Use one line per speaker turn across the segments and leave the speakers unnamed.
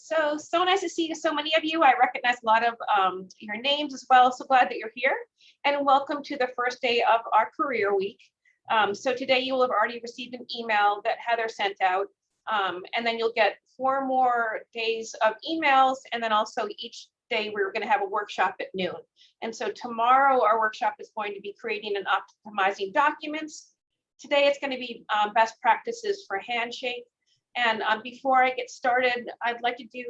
So nice to see so many of you. I recognize a lot of your names as well. So glad that you're here. And welcome to the first day of our career week. So today you will have already received an email that Heather sent out. And then you'll get 4 more days of emails. And then also each day we're going to have a workshop at noon. And so tomorrow our workshop is going to be creating and optimizing documents. Today it's going to be best practices for Handshake. And before I get started, I'd like to do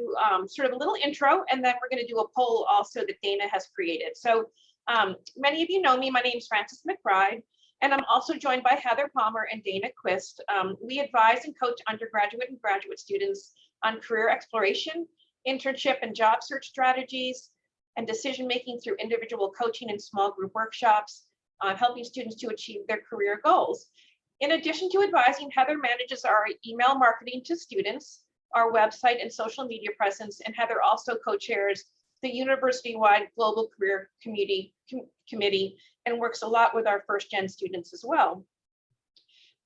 sort of a little intro, and then we're going to do a poll also that Dana has created. So many of you know me. My name is Frances McBride, and I'm also joined by Heather Palmer and Dana Quist. We advise and coach undergraduate and graduate students on career exploration, internship and job search strategies, and decision-making through individual coaching and small group workshops, helping students to achieve their career goals. In addition to advising, Heather manages our email marketing to students, our website and social media presence, and Heather also co-chairs the university-wide Global Career Committee and works a lot with our first-gen students as well.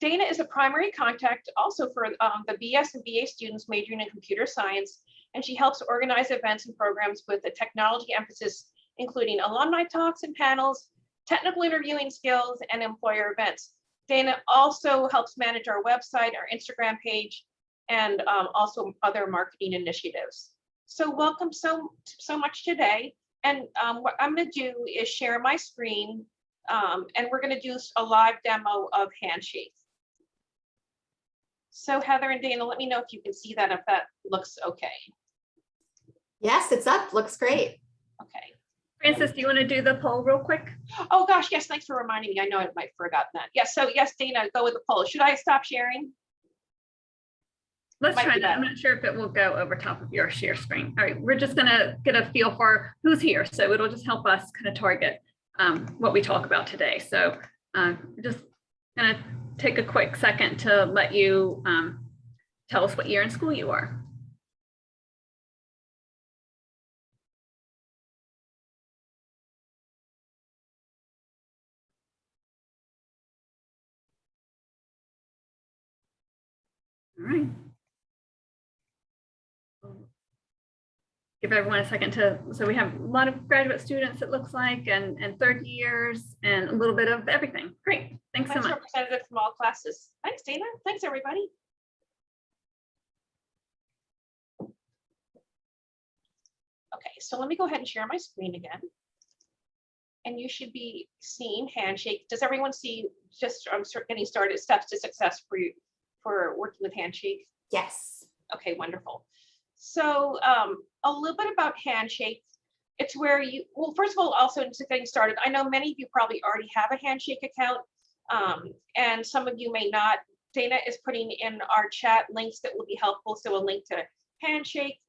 Dana is a primary contact also for the BS and BA students majoring in computer science, and she helps organize events and programs with a technology emphasis, including alumni talks and panels, technical interviewing skills, and employer events. Dana also helps manage our website, our Instagram page, and also other marketing initiatives. So welcome so much today. And what I'm going to do is share my screen, and we're going to do a live demo of Handshake. So Heather and Dana, let me know if you can see that, if that looks okay.
Yes, it's up. Looks great.
Okay.
Frances, do you want to do the poll real quick?
Oh gosh, yes, thanks for reminding me. I know I might have forgotten that. Yes, so yes, Dana, go with the poll. Should I stop sharing?
Let's try that. I'm not sure if it will go over top of your share screen. All right, we're just gonna get a feel for who's here. So it'll just help us kind of target what we talk about today. So we're just gonna take a quick second to let you tell us what year in school you are. All right. Give everyone a second so we have a lot of graduate students, it looks like, and third years, and a little bit of everything. Great, thanks so much.
Representative from all classes. Thanks, Dana. Thanks, everybody. Okay, so let me go ahead and share my screen again. And you should be seeing Handshake. Does everyone see, just I'm getting started, steps to success for you for working with Handshake?
Yes.
Okay, wonderful. So a little bit about Handshake. It's where you, well, first of all, also just getting started, I know many of you probably already have a Handshake account, and some of you may not. Dana is putting in our chat links that will be helpful. So a link to Handshake.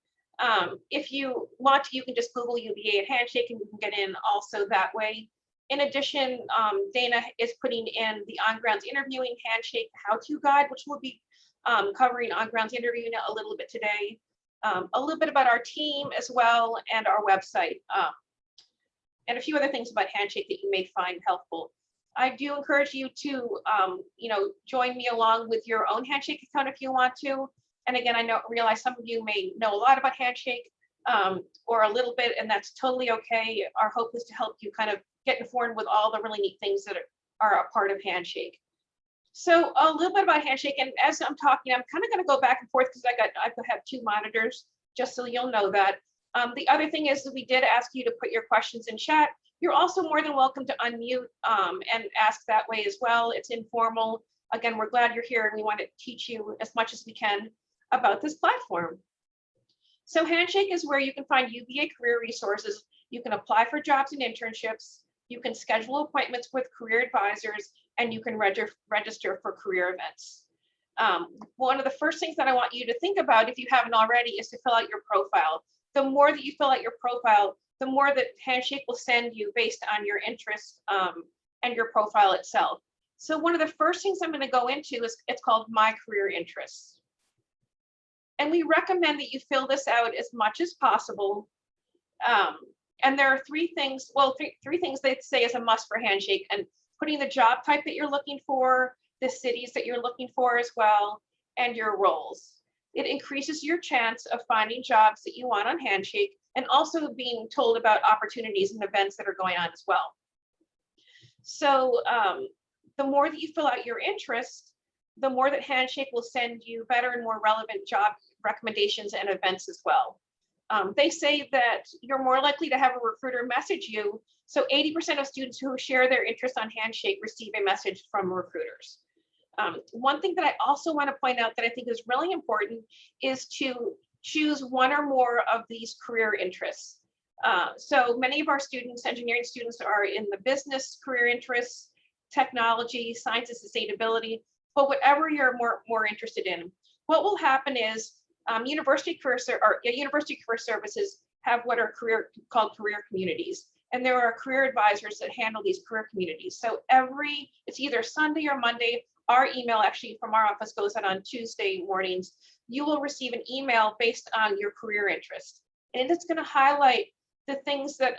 If you want to, you can just Google UVA and Handshake and you can get in also that way. In addition, Dana is putting in the on-grounds interviewing Handshake how-to guide, which will be covering on-grounds interviewing a little bit today. A little bit about our team as well, and our website, and a few other things about Handshake that you may find helpful. I do encourage you to, join me along with your own Handshake account if you want to. And again, I realize some of you may know a lot about Handshake or a little bit, and that's totally okay. Our hope is to help you kind of get informed with all the really neat things that are a part of Handshake. So a little bit about Handshake, and as I'm talking, I'm kind of going to go back and forth because I have 2 monitors, just so you'll know that. The other thing is that we did ask you to put your questions in chat. You're also more than welcome to unmute and ask that way as well. It's informal. Again, we're glad you're here and we want to teach you as much as we can about this platform. So Handshake is where you can find UVA career resources. You can apply for jobs and internships. You can schedule appointments with career advisors, and you can register for career events. One of the first things that I want you to think about, if you haven't already, is to fill out your profile. The more that you fill out your profile, the more that Handshake will send you based on your interests and your profile itself. So one of the first things I'm going to go into is it's called My Career Interests. And we recommend that you fill this out as much as possible. And there are 3 things, well, three things they say is a must for Handshake, and putting the job type that you're looking for, the cities that you're looking for as well, and your roles. It increases your chance of finding jobs that you want on Handshake, and also being told about opportunities and events that are going on as well. So the more that you fill out your interests, the more that Handshake will send you better and more relevant job recommendations and events as well. They say that you're more likely to have a recruiter message you. So 80% of students who share their interest on Handshake receive a message from recruiters. One thing that I also want to point out that I think is really important is to choose one or more of these career interests. So many of our students, engineering students, are in the business career interests, technology, science and sustainability, but whatever you're more interested in. What will happen is university career services have what are called career communities. And there are career advisors that handle these career communities. So it's either Sunday or Monday. Our email actually from our office goes out on Tuesday mornings. You will receive an email based on your career interest. And it's going to highlight the things that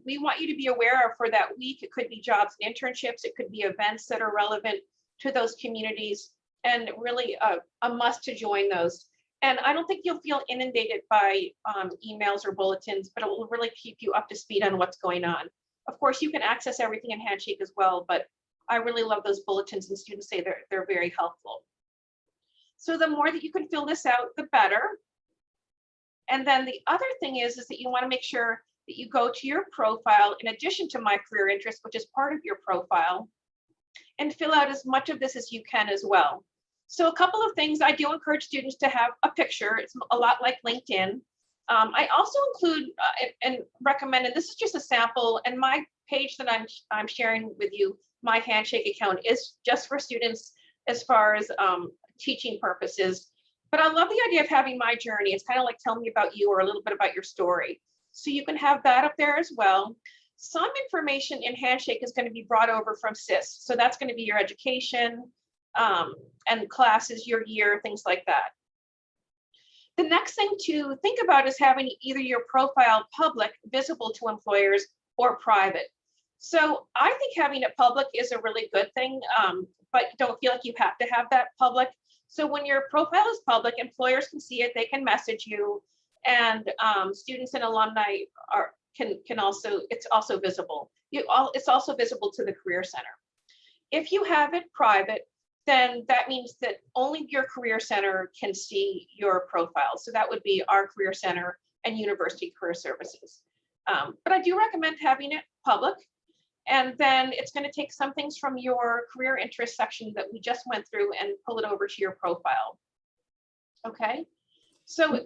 we want you to be aware of for that week. It could be jobs and internships. It could be events that are relevant to those communities, and really a must to join those. And I don't think you'll feel inundated by emails or bulletins, but it will really keep you up to speed on what's going on. Of course, you can access everything in Handshake as well, but I really love those bulletins, and students say they're very helpful. So the more that you can fill this out, the better. And then the other thing is that you want to make sure that you go to your profile in addition to my career interest, which is part of your profile, and fill out as much of this as you can as well. So a couple of things, I do encourage students to have a picture. It's a lot like LinkedIn. I also include and recommend, and this is just a sample, and my page that I'm sharing with you, my Handshake account, is just for students as far as teaching purposes. But I love the idea of having my journey. It's kind of like tell me about you or a little bit about your story. So you can have that up there as well. Some information in Handshake is going to be brought over from SIS. So that's going to be your education and classes, your year, things like that. The next thing to think about is having either your profile public, visible to employers, or private. So I think having it public is a really good thing, but don't feel like you have to have that public. So when your profile is public, employers can see it, they can message you, and students and alumni can also, it's also visible. It's also visible to the Career Center. If you have it private, then that means that only your Career Center can see your profile. So that would be our Career Center and University Career Services. But I do recommend having it public. And then it's going to take some things from your career interest section that we just went through and pull it over to your profile. Okay. So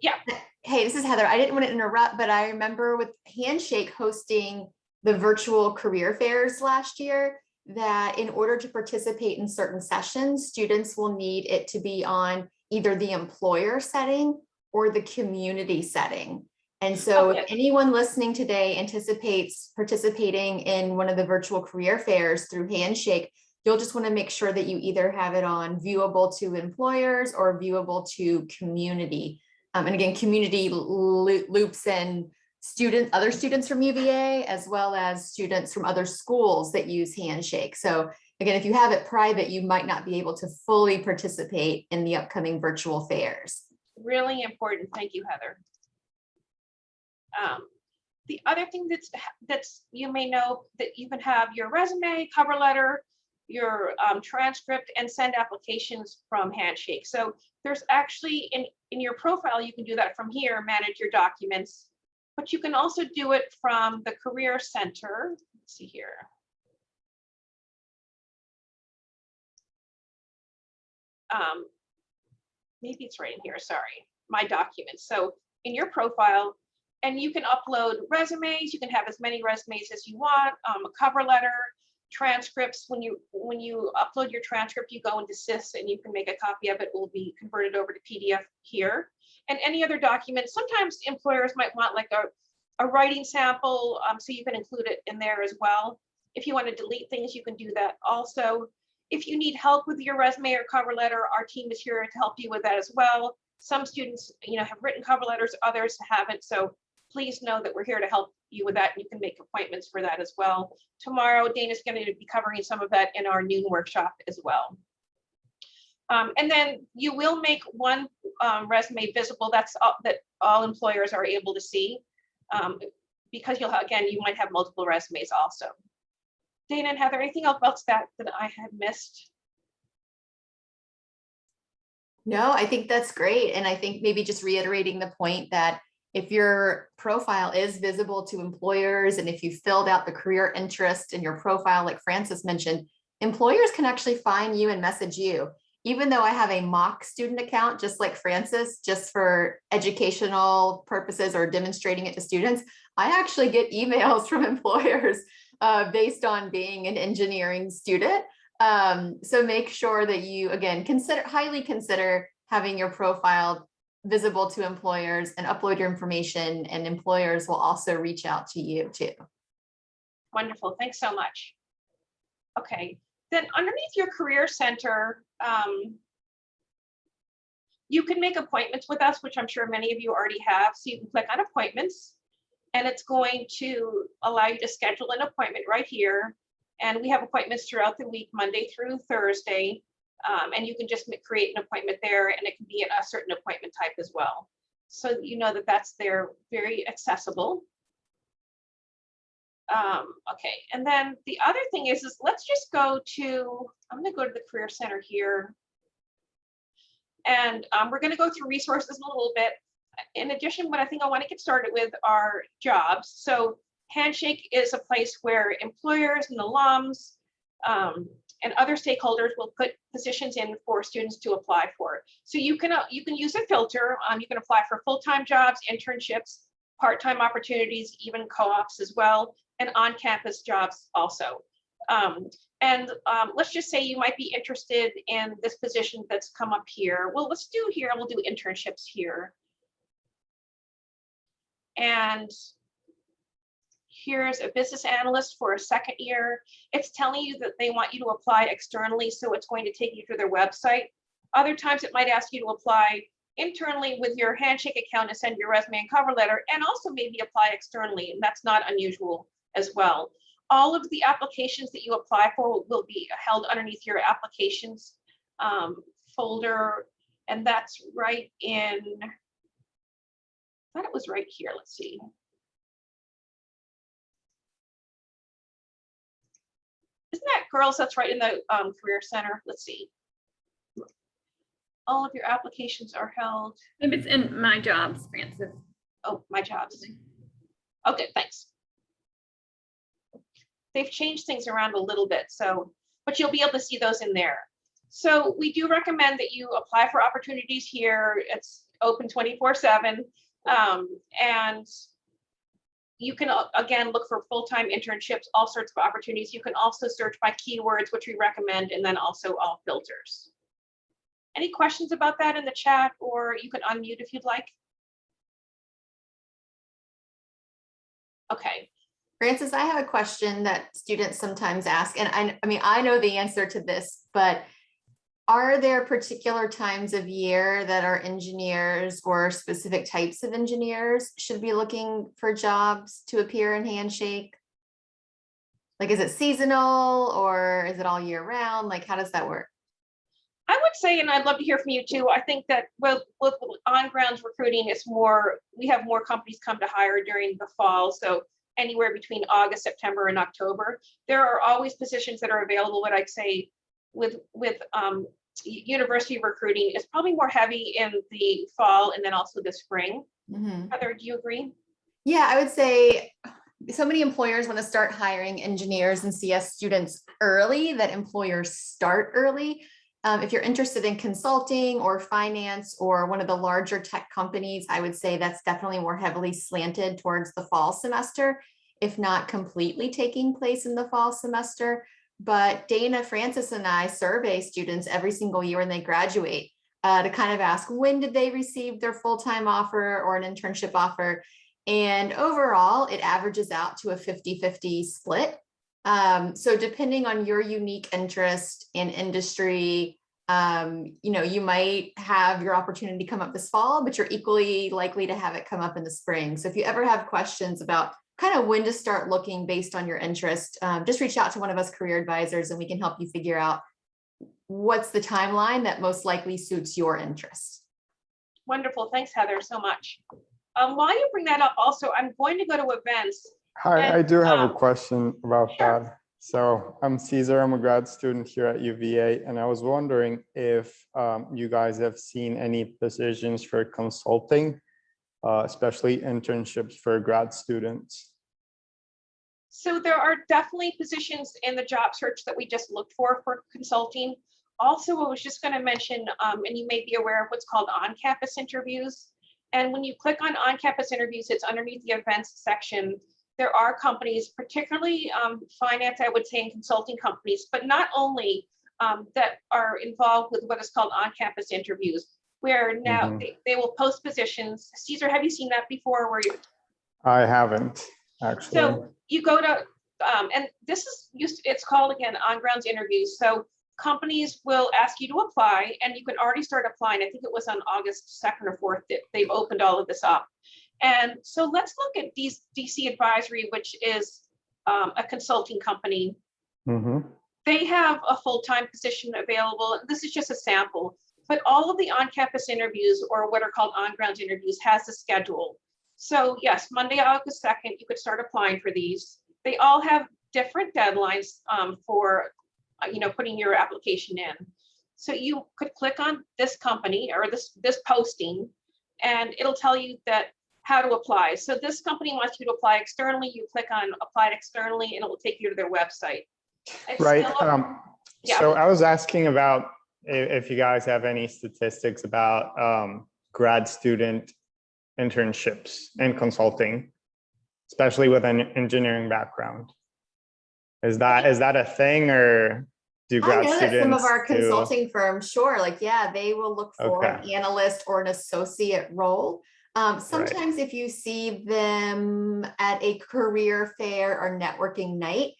yeah.
Hey, this is Heather. I didn't want to interrupt, but I remember with Handshake hosting the virtual career fairs last year, that in order to participate in certain sessions, students will need it to be on either the employer setting or the community setting. And so if anyone listening today anticipates participating in one of the virtual career fairs through Handshake, you'll just want to make sure that you either have it on viewable to employers or viewable to community. And again, community loops in other students from UVA, as well as students from other schools that use Handshake. So again, if you have it private, you might not be able to fully participate in the upcoming virtual fairs.
Really important. Thank you, Heather. The other thing that's you may know that you can have your resume, cover letter, your transcript, and send applications from Handshake. So there's actually in your profile, you can do that from here, manage your documents, but you can also do it from the Career Center. Let's see here. Maybe it's right in here, sorry, my documents. So in your profile, and you can upload resumes, you can have as many resumes as you want, a cover letter, transcripts. When you upload your transcript, you go into SIS and you can make a copy of it. It will be converted over to PDF here. And any other documents. Sometimes employers might want like a writing sample, so you can include it in there as well. If you want to delete things, you can do that also. If you need help with your resume or cover letter, our team is here to help you with that as well. Some students, have written cover letters, others haven't. So please know that we're here to help you with that, and you can make appointments for that as well. Tomorrow, Dana's going to be covering some of that in our noon workshop as well. And then you will make one resume visible. That's all, that all employers are able to see, because you'll again, you might have multiple resumes also. Dana and Heather, anything else that I had missed?
No, I think that's great. And I think maybe just reiterating the point that if your profile is visible to employers, and if you filled out the career interest in your profile, like Francis mentioned, employers can actually find you and message you. Even though I have a mock student account, just like Francis, just for educational purposes or demonstrating it to students, I actually get emails from employers based on being an engineering student. So make sure that you, again, highly consider having your profile visible to employers and upload your information, and employers will also reach out to you too.
Wonderful, thanks so much. Okay, then underneath your career center, you can make appointments with us, which I'm sure many of you already have. So you can click on appointments, and it's going to allow you to schedule an appointment right here. And we have appointments throughout the week, Monday through Thursday. And you can just create an appointment there, and it can be a certain appointment type as well. So you know that that's there, very accessible. Okay, and then the other thing is let's just go to, I'm going to go to the Career Center here. And we're going to go through resources a little bit. In addition, what I think I want to get started with are jobs. So Handshake is a place where employers and alums and other stakeholders will put positions in for students to apply for. So you can use a filter. You can apply for full-time jobs, internships, part-time opportunities, even co-ops as well, and on-campus jobs also. Let's just say you might be interested in this position that's come up here. Well, let's do here, we'll do internships here. And here's a business analyst for a second year. It's telling you that they want you to apply externally, so it's going to take you to their website. Other times it might ask you to apply internally with your Handshake account and send your resume and cover letter, and also maybe apply externally, and that's not unusual as well. All of the applications that you apply for will be held underneath your applications folder, and that's right in, I thought it was right here, let's see. Isn't that, girls, that's right in the Career Center? Let's see. All of your applications are held.
Maybe it's in My Jobs, Francis.
Oh, My Jobs. Okay, thanks. They've changed things around a little bit, so, but you'll be able to see those in there. So we do recommend that you apply for opportunities here. It's open 24/7, and you can, again, look for full-time internships, all sorts of opportunities. You can also search by keywords, which we recommend, and then also all filters. Any questions about that in the chat, or you can unmute if you'd like? Okay.
Francis, I have a question that students sometimes ask, and I mean, I know the answer to this, but are there particular times of year that our engineers or specific types of engineers should be looking for jobs to appear in Handshake? Like, is it seasonal or is it all year round? Like, how does that work?
I would say, and I'd love to hear from you too, I think that with on-ground recruiting, it's more, we have more companies come to hire during the fall. So anywhere between August, September, and October. There are always positions that are available. What I'd say with university recruiting is probably more heavy in the fall and then also the spring.
Mm-hmm.
Heather, do you agree?
Yeah, I would say so many employers want to start hiring engineers and CS students early, that employers start early. If you're interested in consulting or finance or one of the larger tech companies, I would say that's definitely more heavily slanted towards the fall semester, if not completely taking place in the fall semester. But Dana, Francis, and I survey students every single year when they graduate to kind of ask, when did they receive their full-time offer or an internship offer? And overall, it averages out to a 50-50 split. So depending on your unique interest in industry, you might have your opportunity come up this fall, but you're equally likely to have it come up in the spring. So if you ever have questions about kind of when to start looking based on your interest, just reach out to one of us career advisors and we can help you figure out what's the timeline that most likely suits your interest?
Wonderful. Thanks, Heather, so much. While you bring that up, also, I'm going to go to events.
Hi,
And,
I do have a question about
sure.
that. So I'm Caesar, I'm a grad student here at UVA, and I was wondering if you guys have seen any positions for consulting, especially internships for grad students.
So there are definitely positions in the job search that we just looked for consulting. Also, I was just going to mention, and you may be aware of what's called on-campus interviews. And when you click on on-campus interviews, it's underneath the events section. There are companies, particularly finance, I would say, and consulting companies, but not only that are involved with what is called on-campus interviews, where now they will post positions. Caesar, have you seen that before? Where you?
I haven't, actually.
So you go to, and this is it's called again on-grounds interviews. So companies will ask you to apply, and you can already start applying. I think it was on August 2nd or 4th that they've opened all of this up. And so let's look at DC Advisory, which is a consulting company. They have a full-time position available. This is just a sample, but all of the on-campus interviews, or what are called on-grounds interviews, has a schedule. So yes, Monday, August 2nd, you could start applying for these. They all have different deadlines for putting your application in. So you could click on this company or this posting, and it'll tell you that how to apply. So this company wants you to apply externally. You click on apply externally, and it will take you to their website.
Right.
Yeah.
So I was asking about if you guys have any statistics about grad student internships and consulting, especially with an engineering background. Is that a thing, or do grad
I know
students
that some of our
do?
consulting firms, sure, like, yeah, they will look for an analyst or an associate role. Sometimes if you see them at a career fair or networking night,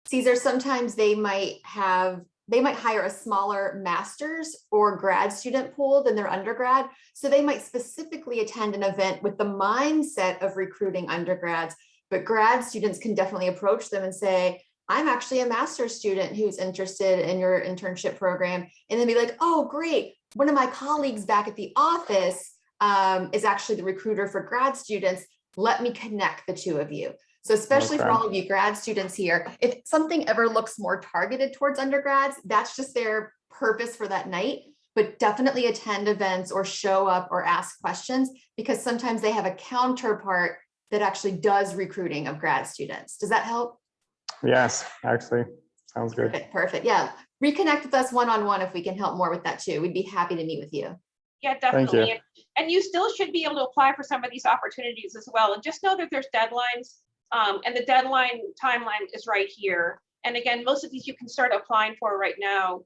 Caesar, sometimes they might hire a smaller master's or grad student pool than their undergrad. So they might specifically attend an event with the mindset of recruiting undergrads, but grad students can definitely approach them and say, I'm actually a master's student who's interested in your internship program. And then be like, oh, great. One of my colleagues back at the office is actually the recruiter for grad students. Let me connect the two of you. So especially for all of you grad students here, if something ever looks more targeted towards undergrads, that's just their purpose for that night. But definitely attend events or show up or ask questions, because sometimes they have a counterpart that actually does recruiting of grad students. Does that help?
Yes, actually, sounds good.
Perfect. Yeah. Reconnect with us one-on-one if we can help more with that too. We'd be happy to meet with you.
Yeah, definitely.
You.
And you still should be able to apply for some of these opportunities as well. And just know that there's deadlines, and the deadline timeline is right here. And again, most of these you can start applying for right now.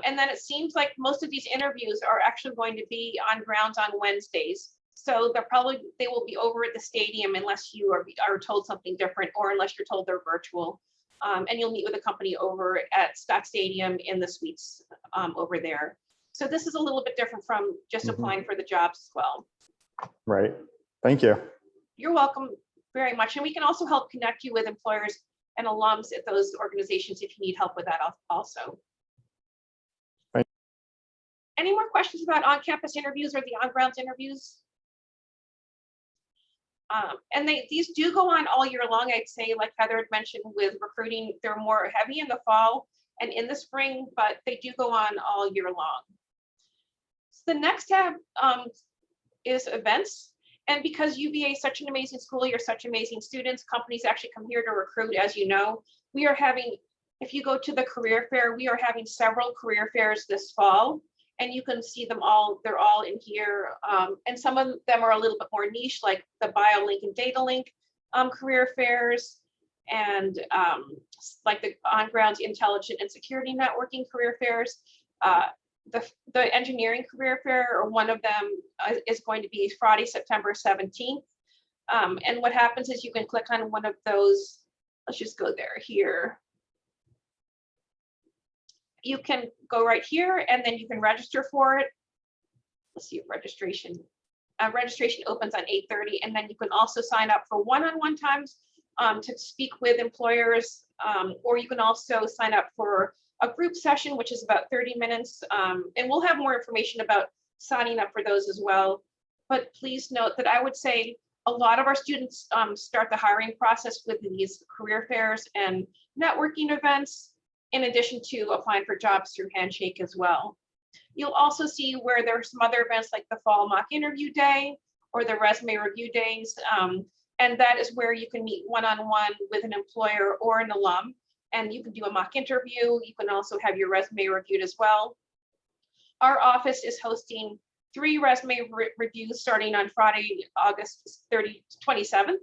And then it seems like most of these interviews are actually going to be on grounds on Wednesdays. So they will be over at the stadium unless you are told something different, or unless you're told they're virtual. And you'll meet with a company over at Scott Stadium in the suites over there. So this is a little bit different from just applying for the jobs as well.
Right. Thank you.
You're welcome very much. And we can also help connect you with employers and alums at those organizations if you need help with that also.
Right.
Any more questions about on-campus interviews or the on-grounds interviews? And these do go on all year long, I'd say, like Heather had mentioned with recruiting, they're more heavy in the fall and in the spring, but they do go on all year long. So the next tab is events. And because UVA is such an amazing school, you're such amazing students, companies actually come here to recruit, as you know. We are having, if you go to the career fair, we are having several career fairs this fall. And you can see them all, they're all in here. And some of them are a little bit more niche, like the BioLink and DataLink career fairs, and like the on-grounds intelligent and security networking career fairs. The engineering career fair, or one of them is going to be Friday, September 17th. And what happens is you can click on one of those. Let's just go there here. You can go right here, and then you can register for it. Let's see if registration opens on 8:30, and then you can also sign up for one-on-one times to speak with employers, or you can also sign up for a group session, which is about 30 minutes. And we'll have more information about signing up for those as well. But please note that I would say a lot of our students start the hiring process with these career fairs and networking events, in addition to applying for jobs through Handshake as well. You'll also see where there are some other events like the fall mock interview day or the resume review days. And that is where you can meet one-on-one with an employer or an alum, and you can do a mock interview. You can also have your resume reviewed as well. Our office is hosting 3 resume reviews starting on Friday, August 27th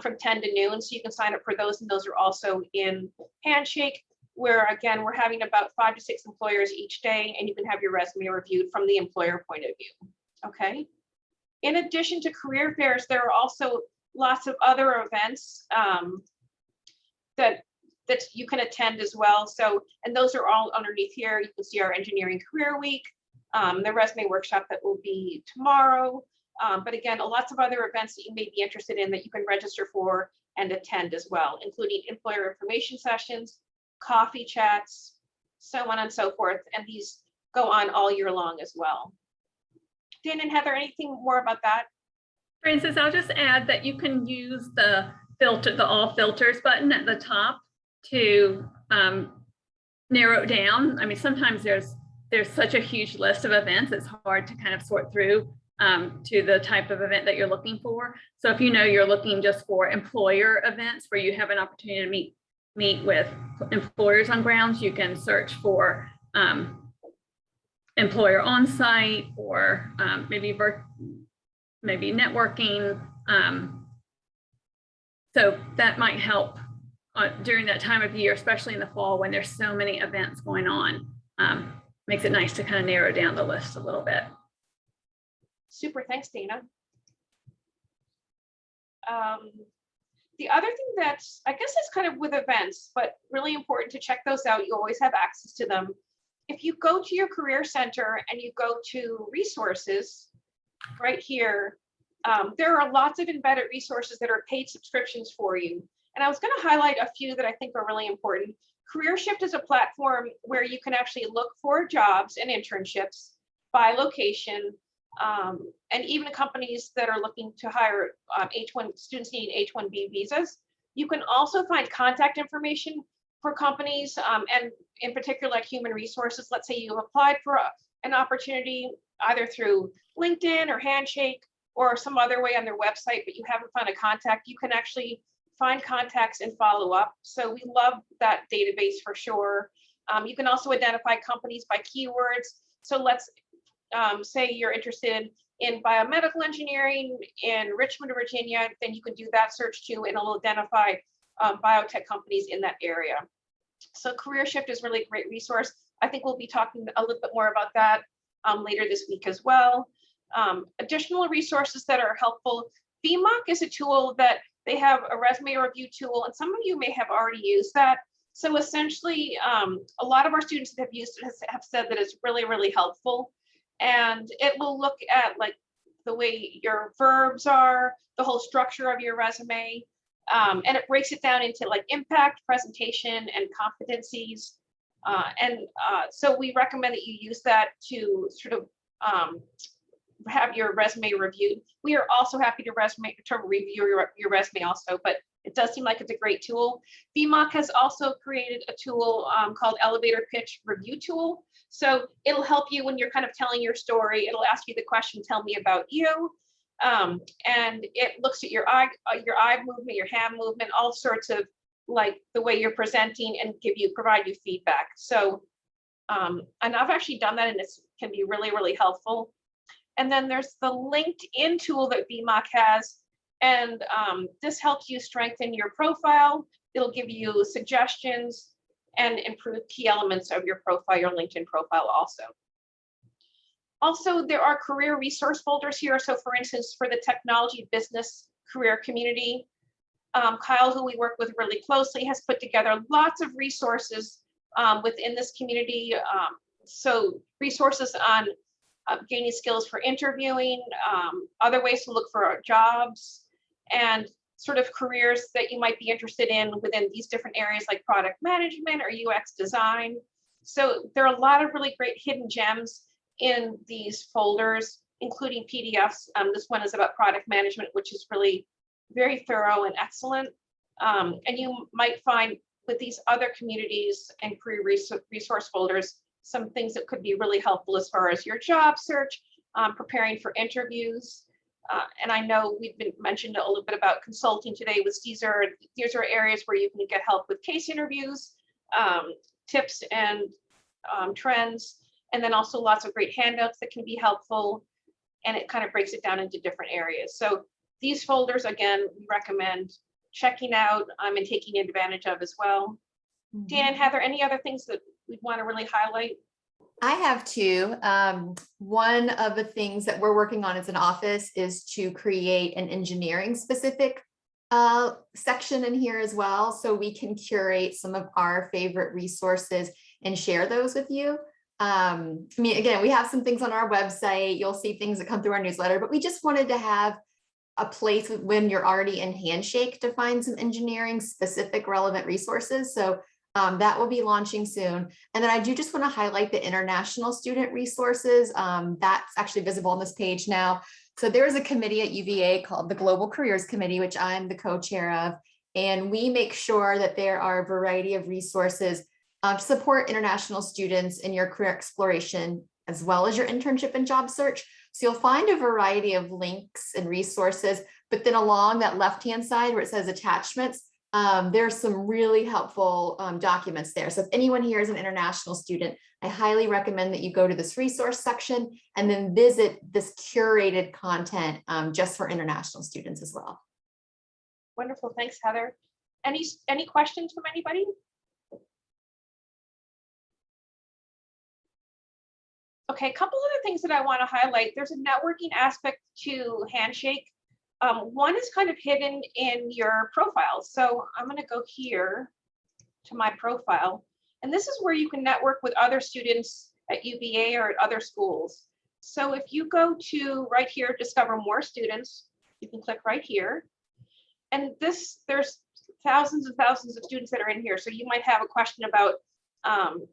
from 10 to noon. So you can sign up for those, and those are also in Handshake, where again, we're having about 5 to 6 employers each day, and you can have your resume reviewed from the employer point of view, okay? In addition to career fairs, there are also lots of other events that you can attend as well. So, and those are all underneath here. You can see our Engineering Career Week, the resume workshop that will be tomorrow. But again, lots of other events that you may be interested in that you can register for and attend as well, including employer information sessions, coffee chats, so on and so forth. And these go on all year long as well. Dan and Heather, anything more about that?
Francis, I'll just add that you can use the filter, the all filters button at the top to narrow it down. I mean, sometimes there's such a huge list of events, it's hard to kind of sort through to the type of event that you're looking for. So if you know you're looking just for employer events where you have an opportunity to meet with employers on grounds, you can search for employer on-site or maybe networking. So that might help during that time of year, especially in the fall when there's so many events going on. Makes it nice to kind of narrow down the list a little bit.
Super, thanks, Dana. The other thing that's, I guess it's kind of with events, but really important to check those out. You always have access to them. If you go to your career center and you go to resources right here, there are lots of embedded resources that are paid subscriptions for you. And I was going to highlight a few that I think are really important. CareerShift is a platform where you can actually look for jobs and internships by location, and even companies that are looking to hire H1 students needing H-1B visas. You can also find contact information for companies, and in particular, like human resources. Let's say you applied for an opportunity either through LinkedIn or Handshake or some other way on their website, but you haven't found a contact. You can actually find contacts and follow up. So we love that database for sure. You can also identify companies by keywords. So let's say you're interested in biomedical engineering in Richmond, Virginia, then you can do that search too, and it'll identify biotech companies in that area. So CareerShift is really a great resource. I think we'll be talking a little bit more about that later this week as well. Additional resources that are helpful. VMOC is a tool that they have a resume review tool, and some of you may have already used that. So essentially, a lot of our students that have used it have said that it's really, really helpful. And it will look at like the way your verbs are, the whole structure of your resume, and it breaks it down into like impact, presentation, and competencies. So we recommend that you use that to sort of have your resume reviewed. We are also happy to review your resume also, but it does seem like it's a great tool. VMOC has also created a tool called Elevator Pitch Review Tool. So it'll help you when you're kind of telling your story. It'll ask you the question, tell me about you. And it looks at your eye movement, your hand movement, all sorts of like the way you're presenting, and provide you feedback. So, and I've actually done that, and it can be really, really helpful. And then there's the LinkedIn tool that VMOC has. And this helps you strengthen your profile. It'll give you suggestions and improve key elements of your profile, your LinkedIn profile also. Also, there are career resource folders here. So for instance, for the technology business career community, Kyle, who we work with really closely, has put together lots of resources within this community. So resources on gaining skills for interviewing, other ways to look for jobs, and sort of careers that you might be interested in within these different areas like product management or UX design. So there are a lot of really great hidden gems in these folders, including PDFs. This one is about product management, which is really very thorough and excellent. And you might find with these other communities and career resource folders, some things that could be really helpful as far as your job search, preparing for interviews. And I know we've been mentioned a little bit about consulting today. These are areas where you can get help with case interviews, tips and trends, and then also lots of great handouts that can be helpful. And it kind of breaks it down into different areas. So these folders, again, we recommend checking out and taking advantage of as well. Dan and Heather, any other things that we'd want to really highlight?
I have two. One of the things that we're working on as an office is to create an engineering specific section in here as well, so we can curate some of our favorite resources and share those with you. I mean, again, we have some things on our website. You'll see things that come through our newsletter, but we just wanted to have a place when you're already in Handshake to find some engineering specific relevant resources. So that will be launching soon. And then I do just want to highlight the international student resources. That's actually visible on this page now. So there is a committee at UVA called the Global Careers Committee, which I'm the co-chair of. And we make sure that there are a variety of resources to support international students in your career exploration, as well as your internship and job search. So you'll find a variety of links and resources, but then along that left-hand side where it says attachments, there's some really helpful documents there. So if anyone here is an international student, I highly recommend that you go to this resource section and then visit this curated content just for international students as well.
Wonderful, thanks, Heather. Any questions from anybody? Okay, a couple other things that I want to highlight. There's a networking aspect to Handshake. One is kind of hidden in your profile. So I'm going to go here to my profile. And this is where you can network with other students at UVA or at other schools. So if you go to right here, discover more students, you can click right here. And there's thousands and thousands of students that are in here. So you might have a question about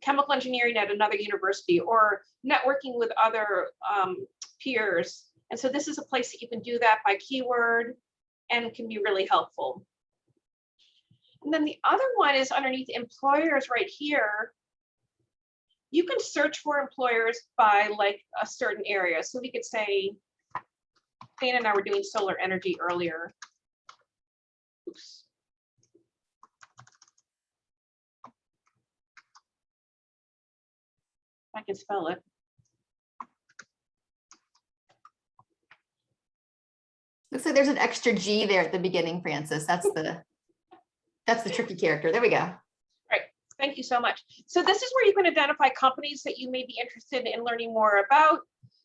chemical engineering at another university or networking with other peers. And so this is a place that you can do that by keyword and can be really helpful. And then the other one is underneath employers right here. You can search for employers by like a certain area. So we could say, Dana and I were doing solar energy earlier. Oops. I can spell it.
Looks like there's an extra G there at the beginning, Francis. That's the tricky character. There we go.
Right. Thank you so much. So this is where you can identify companies that you may be interested in learning more about.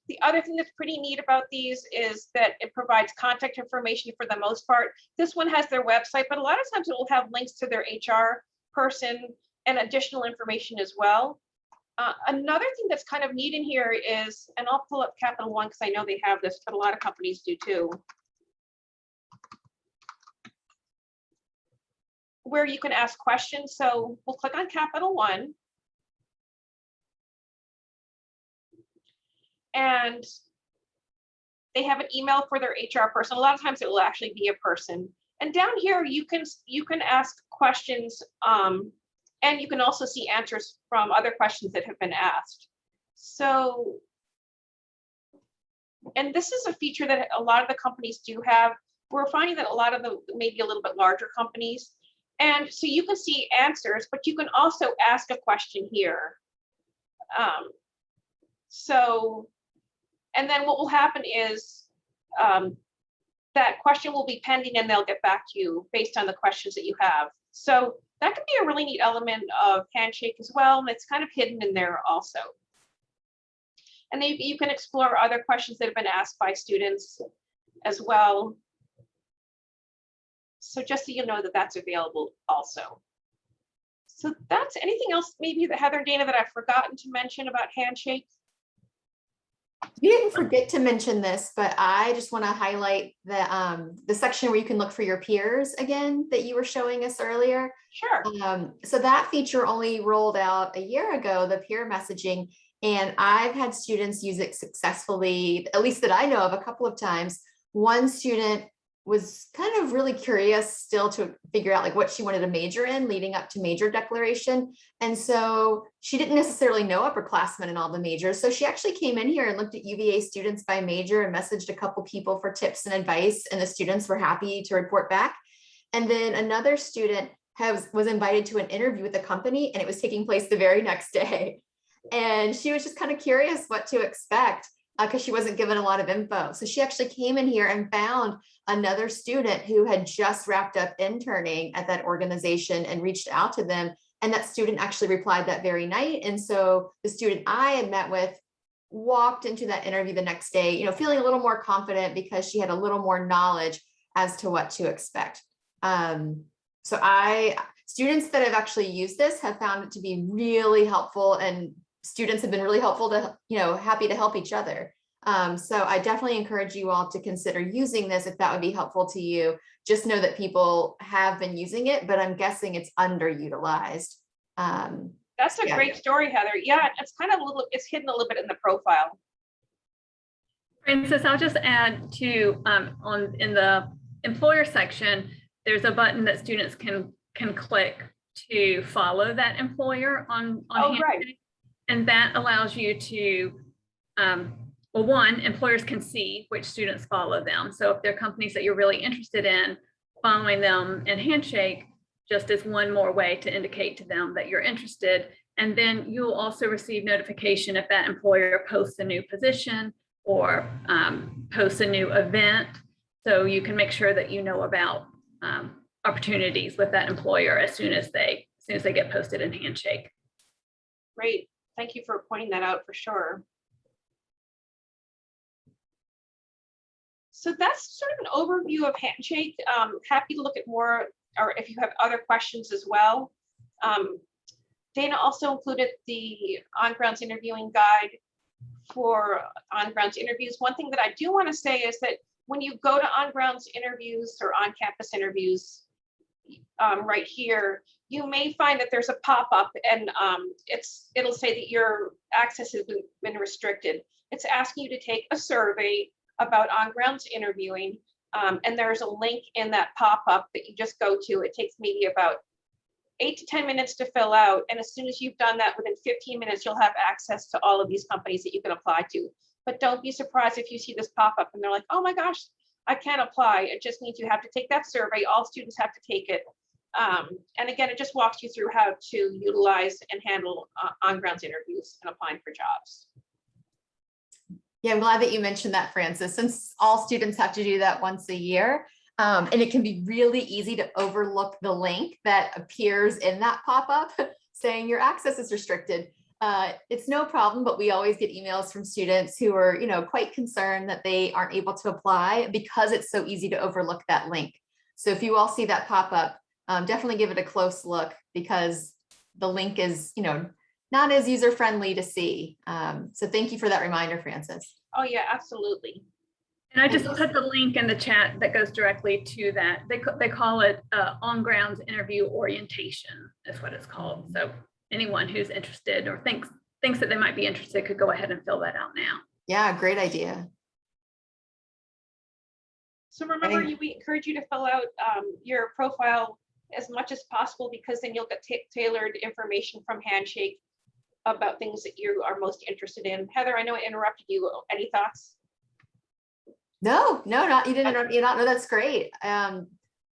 The other thing that's pretty neat about these is that it provides contact information for the most part. This one has their website, but a lot of times it will have links to their HR person and additional information as well. Another thing that's kind of neat in here is, and I'll pull up Capital One because I know they have this, but a lot of companies do too, where you can ask questions. So we'll click on Capital One. And they have an email for their HR person. A lot of times it will actually be a person. And down here, you can ask questions, and you can also see answers from other questions that have been asked. So, and this is a feature that a lot of the companies do have. We're finding that a lot of the maybe a little bit larger companies. And so you can see answers, but you can also ask a question here. And then what will happen is that question will be pending and they'll get back to you based on the questions that you have. So that could be a really neat element of Handshake as well. And it's kind of hidden in there also. And then you can explore other questions that have been asked by students as well. So just so you know that that's available also. So that's anything else maybe that Heather and Dana that I've forgotten to mention about Handshake?
You didn't forget to mention this, but I just want to highlight the section where you can look for your peers again that you were showing us earlier.
Sure.
So that feature only rolled out a year ago, the peer messaging, and I've had students use it successfully, at least that I know of, a couple of times. One student was kind of really curious still to figure out like what she wanted to major in leading up to major declaration. And so she didn't necessarily know upperclassmen in all the majors. So she actually came in here and looked at UVA students by major and messaged a couple people for tips and advice, and the students were happy to report back. And then another student was invited to an interview with the company, and it was taking place the very next day. And she was just kind of curious what to expect because she wasn't given a lot of info. So she actually came in here and found another student who had just wrapped up interning at that organization and reached out to them. And that student actually replied that very night. And so the student I had met with walked into that interview the next day, you know, feeling a little more confident because she had a little more knowledge as to what to expect. So students that have actually used this have found it to be really helpful, and students have been really helpful to, you know, happy to help each other. So I definitely encourage you all to consider using this if that would be helpful to you. Just know that people have been using it, but I'm guessing it's underutilized.
That's a
Yeah.
great story, Heather. Yeah, it's kind of it's hidden a little bit in the profile.
Francis, I'll just add to in the employer section, there's a button that students can click to follow that employer on
Oh, right.
Handshake. And that allows you to, well, one, employers can see which students follow them. So if there are companies that you're really interested in, following them in Handshake just is one more way to indicate to them that you're interested. And then you'll also receive notification if that employer posts a new position or posts a new event. So you can make sure that you know about opportunities with that employer as soon as they get posted in Handshake.
Great. Thank you for pointing that out for sure. So that's sort of an overview of Handshake. Happy to look at more, or if you have other questions as well. Dana also included the on-grounds interviewing guide for on-grounds interviews. One thing that I do want to say is that when you go to on-grounds interviews or on-campus interviews, right here, you may find that there's a pop-up and it'll say that your access has been restricted. It's asking you to take a survey about on-grounds interviewing, and there's a link in that pop-up that you just go to. It takes maybe about 8 to 10 minutes to fill out, and as soon as you've done that, within 15 minutes, you'll have access to all of these companies that you can apply to. But don't be surprised if you see this pop-up and they're like, oh my gosh, I can't apply. It just means you have to take that survey. All students have to take it. And again, it just walks you through how to utilize and handle on-grounds interviews and applying for jobs.
Yeah, I'm glad that you mentioned that, Francis, since all students have to do that once a year. And it can be really easy to overlook the link that appears in that pop-up saying your access is restricted. It's no problem, but we always get emails from students who are, you know, quite concerned that they aren't able to apply because it's so easy to overlook that link. So if you all see that pop up, definitely give it a close look because the link is, you know, not as user-friendly to see. So thank you for that reminder, Francis.
Oh yeah, absolutely.
And I just put the link in the chat that goes directly to that. They call it on-grounds interview orientation is what it's called. So anyone who's interested or thinks that they might be interested could go ahead and fill that out now.
Yeah, great idea.
So remember, we encourage you to fill out your profile as much as possible, because then you'll get tailored information from Handshake about things that you are most interested in. Heather, I know I interrupted you. Any thoughts?
No, you didn't interrupt. No, that's great.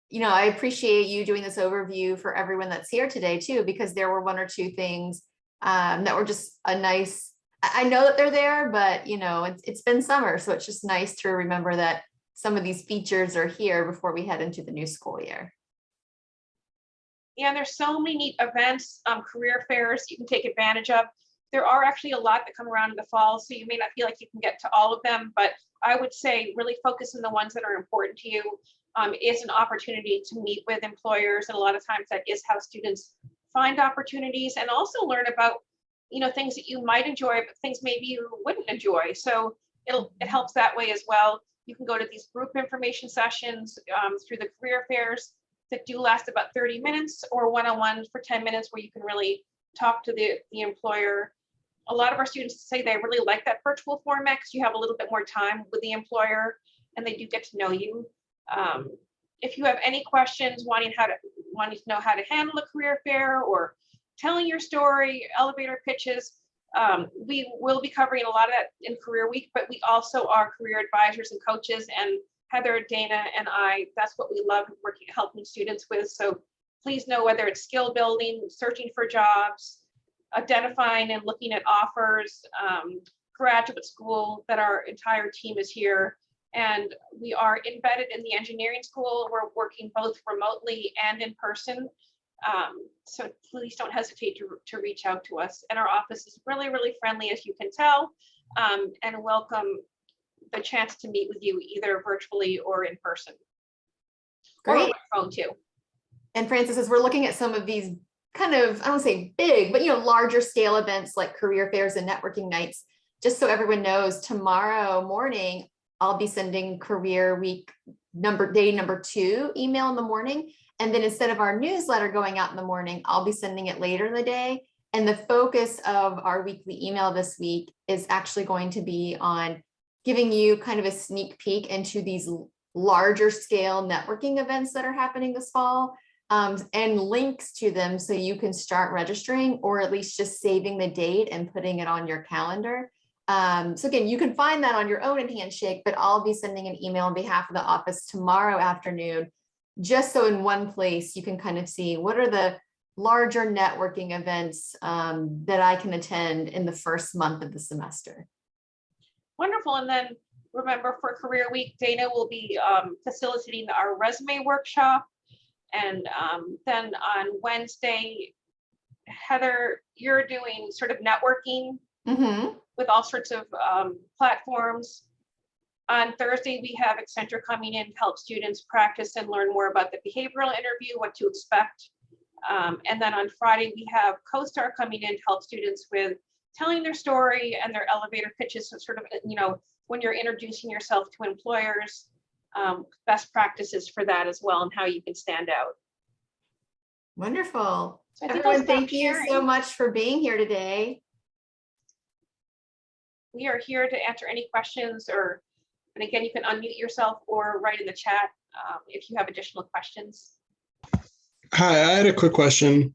You know, I appreciate you doing this overview for everyone that's here today too, because there were one or two things that were just a nice, I know that they're there, but you know, it's been summer. So it's just nice to remember that some of these features are here before we head into the new school year.
Yeah, there's so many neat events, career fairs you can take advantage of. There are actually a lot that come around in the fall, so you may not feel like you can get to all of them, but I would say really focus on the ones that are important to you. Is an opportunity to meet with employers, and a lot of times that is how students find opportunities and also learn about things that you might enjoy, but things maybe you wouldn't enjoy. So it helps that way as well. You can go to these group information sessions through the career fairs that do last about 30 minutes, or one-on-ones for 10 minutes where you can really talk to the employer. A lot of our students say they really like that virtual format because you have a little bit more time with the employer and they do get to know you. If you have any questions, wanting to know how to handle a career fair or telling your story, elevator pitches, we will be covering a lot of that in Career Week, but we also are career advisors and coaches, and Heather, Dana, and I, that's what we love working, helping students with. So please know whether it's skill building, searching for jobs, identifying and looking at offers, graduate school, that our entire team is here. And we are embedded in the engineering school. We're working both remotely and in person. So please don't hesitate to reach out to us. And our office is really, really friendly, as you can tell, and welcome the chance to meet with you either virtually or in person.
Great.
Or by phone too.
And Francis, as we're looking at some of these kind of, I don't say big, but larger scale events like career fairs and networking nights, just so everyone knows, tomorrow morning, I'll be sending Career Week day number 2 email in the morning. And then instead of our newsletter going out in the morning, I'll be sending it later in the day. And the focus of our weekly email this week is actually going to be on giving you kind of a sneak peek into these larger scale networking events that are happening this fall, and links to them so you can start registering, or at least just saving the date and putting it on your calendar. So again, you can find that on your own in Handshake, but I'll be sending an email on behalf of the office tomorrow afternoon, just so in one place you can kind of see what are the larger networking events that I can attend in the first month of the semester.
Wonderful. And then remember, for Career Week, Dana will be facilitating our resume workshop. And then on Wednesday, Heather, you're doing sort of networking with all sorts of platforms. On Thursday, we have Accenture coming in to help students practice and learn more about the behavioral interview, what to expect. And then on Friday, we have CoStar coming in to help students with telling their story and their elevator pitches. So sort of, when you're introducing yourself to employers, best practices for that as well, and how you can stand out.
Wonderful.
So I think
Everyone,
I'll stop
thank you so
sharing.
much for being here today.
We are here to answer any questions, and again, you can unmute yourself or write in the chat if you have additional questions.
Hi, I had a quick question.